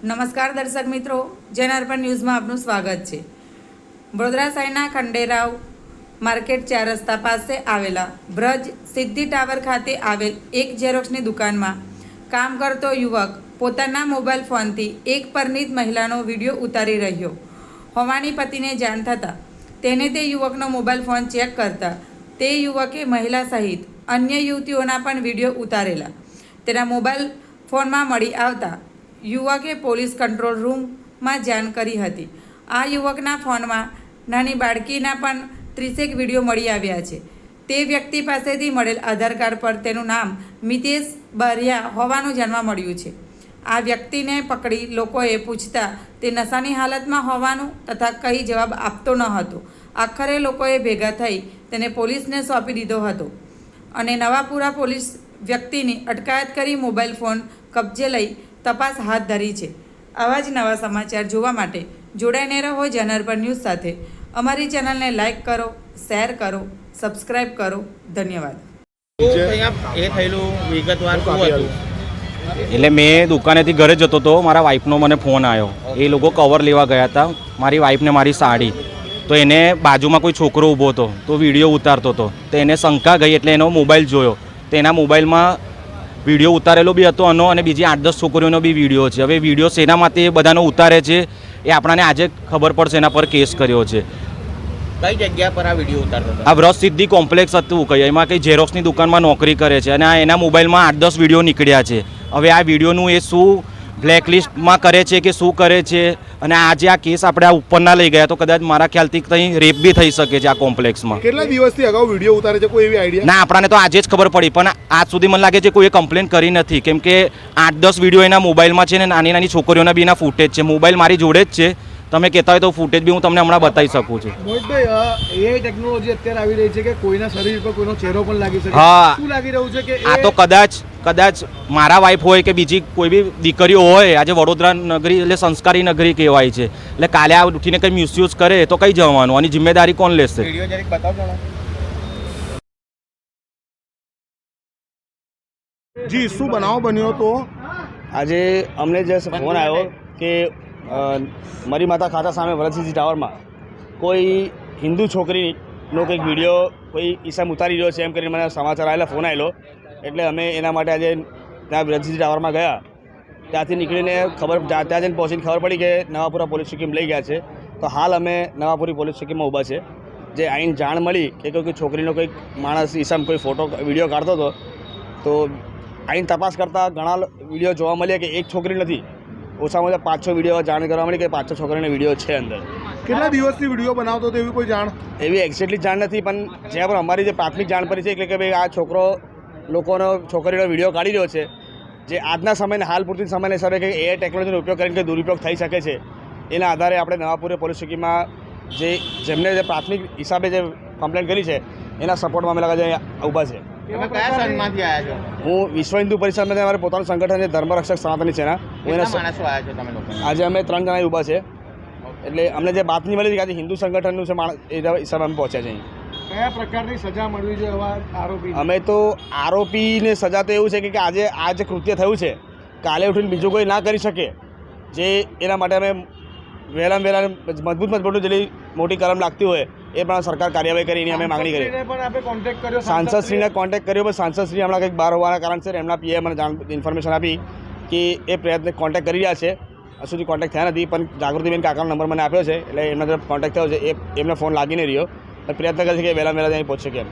નમસ્કાર દર્શક મિત્રો, જન ન્યૂઝમાં આપનું સ્વાગત છે। વડોદરા શહેરના ખંડેરાવ માર્કેટ 4 રસ્તા પાસે આવેલા બ્રજ સિદ્ધિ ટાવર ખાતે આવેલ એક ઝેરોક્સની દુકાનમાં કામ કરતો યુવક પોતાના મોબાઈલ ફોનથી એક પરિણીત મહિલાનો વિડીયો ઉતારી રહ્યો હોવાની પતિને જાણ થતાં તેને તે યુવકનો મોબાઈલ ફોન ચેક કરતા તે યુવકે મહિલા સહિત અન્ય યુવતીઓના પણ વિડીયો ઉતારેલા તેના મોબાઈલ ફોનમાં મળી આવતા યુવકે પોલીસ કંટ્રોલ રૂમમાં જાણ કરી હતી। આ યુવકના ફોનમાં નાની બાળકીના પણ 30 વિડીયો મળી આવ્યા છે। તે વ્યક્તિ પાસેથી મળેલ આધાર કાર્ડ પર તેનું નામ મિતેશ બારિયા હોવાનું જાણવા મળ્યું છે। આ વ્યક્તિને પકડી લોકોએ પૂછતા તે નશાની હાલતમાં હોવાનું તથા કંઈ જવાબ આપતો ન હતો। આખરે લોકોએ ભેગા થઈ તેને પોલીસને સોંપી દીધો હતો અને નવાપુરા પોલીસ વ્યક્તિની અટકાયત કરી મોબાઈલ ફોન કબજે લઈ તપાસ હાથ ધરી છે। આવા જ નવા સમાચાર જોવા માટે જોડાઈને રહો જનરપર ન્યૂઝ સાથે। અમારી ચેનલને લાઇક કરો, શેર કરો, સબસ્ક્રાઇબ કરો। ધન્યવાદ। એ થયેલું વિગતવાર શું હતું? એટલે મેં દુકાનેથી ઘરે જતો હતો, મારા વાઈફનો મને ફોન આવ્યો। એ લોકો કવર લેવા ગયા હતા, મારી વાઈફને મારી સાડી, તો એને બાજુમાં કોઈ છોકરો ઊભો હતો તો વિડીયો ઉતારતો હતો, તો એને શંકા ગઈ એટલે એનો મોબાઈલ જોયો, તો એના મોબાઈલમાં વિડીયો ઉતારેલો બી હતો અને બીજી 8-10 છોકરીઓનો બી વિડીયો છે। હવે વિડીયો શેના માટે બધાનો ઉતારે છે એ આપણને આજે ખબર પડશે, એના પર કેસ કર્યો છે। કઈ જગ્યા પર આ વિડીયો ઉતારતો હતો? આ બ્રજ સિદ્ધિ કોમ્પ્લેક્સ હતું, કઈ એમાં કંઈ ઝેરોક્સની દુકાનમાં નોકરી કરે છે અને એના મોબાઈલમાં 8-10 વિડીયો નીકળ્યા છે। હવે આ વિડીયોનું એ શું બ્લેકલિસ્ટમાં કરે છે કે શું કરે છે, અને આજે આ કેસ આપણે આ ઉપરના લઈ ગયા તો કદાચ મારા ખ્યાલથી કંઈ રેપ બી થઈ શકે છે આ કોમ્પ્લેક્સમાં। કેટલા દિવસથી અગાઉ વિડીયો ઉતારે છે, કોઈ એવી આઈડિયા? ના, આપણને તો આજે જ ખબર પડી, પણ આજ સુધી મને લાગે છે કોઈએ કમ્પ્લેન કરી નથી, કેમ કે 8-10 વિડીયો એના મોબાઈલમાં છે ને નાની નાની છોકરીઓના બી એના ફૂટેજ છે। મોબાઈલ મારી જોડે જ છે, તમે કહેતા હોય તો ફૂટેજ બી હું તમને હમણાં બતાવી શકું છું। મોહિતભાઈ, એ ટેકનોલોજી અત્યારે આવી રહી છે કે કોઈના શરીર પર કોઈનો ચહેરો પણ લાગી શકે। હા, શું લાગી રહ્યું છે કે આ તો કદાચ મારા વાઈફ હોય કે બીજી કોઈ બી દીકરીઓ હોય, આજે વડોદરા નગરી એટલે સંસ્કારી નગરી કહેવાય છે, એટલે કાલે આ ઉઠીને કંઈ મિસયુઝ કરે તો કઈ જવાનું, આની જિમ્મેદારી કોણ લેશે? વિડીયો જરીક બતાવજો ને। જી, શું બનાવ બન્યો તો? આજે અમને જે ફોન આવ્યો કે મરી માતા ખાતા સામે વરદસિદ્ધિ ટાવરમાં કોઈ હિન્દુ છોકરીનો કંઈક વિડીયો કોઈ ઈસમ ઉતારી રહ્યો છે એમ કરીને મને સમાચાર આવેલા, ફોન આવેલો, એટલે અમે એના માટે આજે ત્યાં વરદસિદ્ધિ ટાવરમાં ગયા। ત્યાંથી નીકળીને ત્યાં જઈને પહોંચીને ખબર પડી કે નવાપુરા પોલીસ ચોકીમાં લઈ ગયા છે। તો હાલ અમે નવાપુરી પોલીસ ચોકીમાં ઊભા છે। જે આઈને જાણ મળી કે કોઈ છોકરીનો કોઈક માણસ ઈસમ કોઈ ફોટો વિડીયો કાઢતો હતો, તો આઈને તપાસ કરતાં ઘણા વિડીયો જોવા મળ્યા કે એક છોકરી નથી, ઓછામાં ઓછા 5-6 વિડીયો જાણ કરવા મળી કે 5-6 છોકરીનો વિડીયો છે અંદર। કેટલા દિવસથી વિડીયો બનાવતો હતો એવી કોઈ જાણ? એવી એક્ઝેક્ટલી જાણ નથી, પણ જ્યાં પણ અમારી જે પ્રાથમિક જાણ પડી છે એટલે કે ભાઈ આ છોકરો છોકરીનો વિડીયો કાઢી રહ્યો છે, જે આજના સમયને હાલ પૂરતી સમયને હિસાબે કે એ ટેકનોલોજીનો ઉપયોગ કરીને કે દુરુપયોગ થઈ શકે છે, એના આધારે આપણે નવાપુરા પોલીસ ચોકીમાં જેમને જે પ્રાથમિક હિસાબે જે કમ્પ્લેન કરી છે એના સપોર્ટમાં અમે લોકો ઊભા છે। તમે કયા સંઘમાંથી આવ્યા છો? હું વિશ્વ હિન્દુ પરિષદમાં અમારે પોતાનું સંગઠન છે ધર્મરક્ષક સનાતની સેના। કેટલા માણસો આવ્યા છો તમે લોકો? આજે અમે 3 જણા ઊભા છે, એટલે અમને જે બાતમી મળી કે આજે હિન્દુ સંગઠનનું છે એ હિસાબે અમે પહોંચ્યા છે। કયા પ્રકારની સજા મળવી જોઈએ આવા આરોપી? અમે તો આરોપીને સજા તો એવું છે કે આજે આ જે કૃત્ય થયું છે કાલે ઉઠીને બીજું કોઈ ના કરી શકે, જે એના માટે અમે વહેલા મજબૂત જેટલી મોટી કલમ લાગતી હોય એ પણ સરકાર કાર્યવાહી કરીને અમે માગણી કરી। સાંસદશ્રીને કોન્ટેક્ટ કર્યો, પણ સાંસદશ્રી હમણાં કંઈક બહાર હોવાના કારણસર એમના પીએ મને ઇન્ફોર્મેશન આપી કે એ પ્રયત્ન કોન્ટેક્ટ કરી રહ્યા છે, હજુ સુધી કોન્ટેક્ટ થયા નથી, પણ જાગૃતિબેન કાકાનો નંબર મને આપ્યો છે એટલે એમના તરફ કોન્ટેક્ટ થયો છે, એમને ફોન લાગી નહીં રહ્યો, પ્રયત્ન કરે છે કે વહેલા ત્યાં પહોંચી શકે એમ।